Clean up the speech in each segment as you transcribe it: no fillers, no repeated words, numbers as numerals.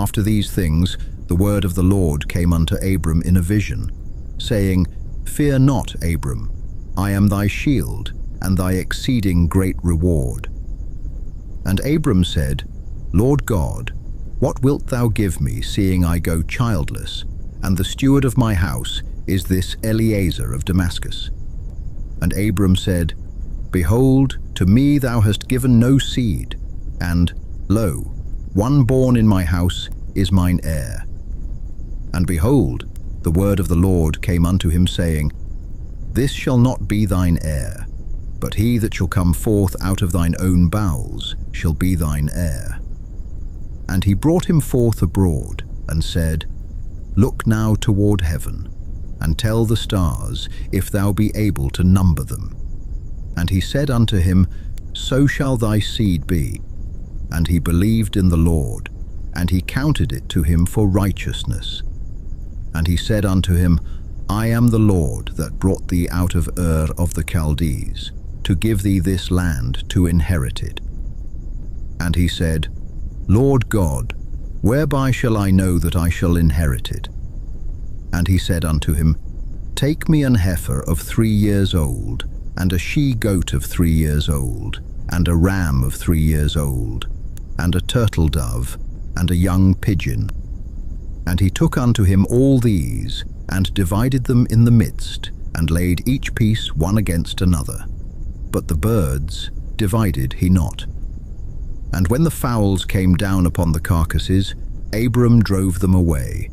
After these things, the word of the Lord came unto Abram in a vision, saying, Fear not, Abram, I am thy shield, and thy exceeding great reward. And Abram said, Lord God, what wilt thou give me, seeing I go childless, and the steward of my house is this Eliezer of Damascus? And Abram said, Behold, to me thou hast given no seed, and, lo, one born in my house is mine heir. And behold, the word of the Lord came unto him, saying, This shall not be thine heir, but he that shall come forth out of thine own bowels shall be thine heir. And he brought him forth abroad, and said, Look now toward heaven, and tell the stars, if thou be able to number them. And he said unto him, So shall thy seed be. And he believed in the Lord, and he counted it to him for righteousness. And he said unto him, I am the Lord that brought thee out of Ur of the Chaldees, to give thee this land to inherit it. And he said, Lord God, whereby shall I know that I shall inherit it? And he said unto him, Take me an heifer of 3 years old, and a she-goat of 3 years old, and a ram of 3 years old, and a turtle dove, and a young pigeon. And he took unto him all these, and divided them in the midst, and laid each piece one against another. But the birds divided he not. And when the fowls came down upon the carcasses, Abram drove them away.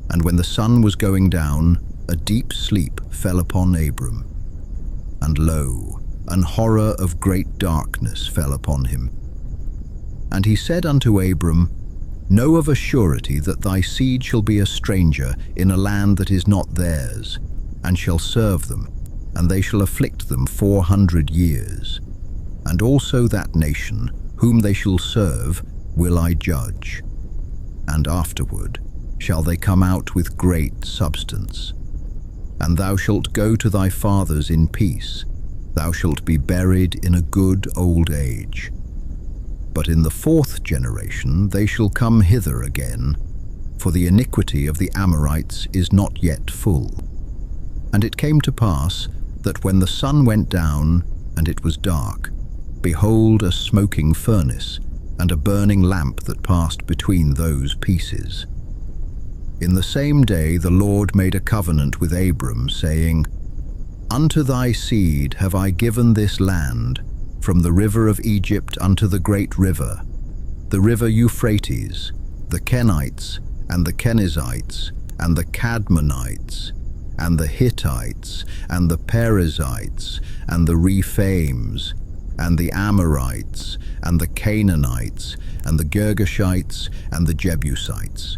And when the sun was going down, a deep sleep fell upon Abram. And lo, an horror of great darkness fell upon him. And he said unto Abram, Know of a surety that thy seed shall be a stranger in a land that is not theirs, and shall serve them, and they shall afflict them 400 years. And also that nation, whom they shall serve, will I judge. And afterward shall they come out with great substance. And thou shalt go to thy fathers in peace, thou shalt be buried in a good old age. But in the 4th generation they shall come hither again, for the iniquity of the Amorites is not yet full. And it came to pass that when the sun went down, and it was dark, behold, a smoking furnace, and a burning lamp that passed between those pieces. In the same day the Lord made a covenant with Abram, saying, Unto thy seed have I given this land, from the river of Egypt unto the great river, the river Euphrates, the Kenites, and the Kenizzites, and the Cadmonites, and the Hittites, and the Perizzites, and the Rephaims, and the Amorites, and the Canaanites, and the Girgashites, and the Jebusites.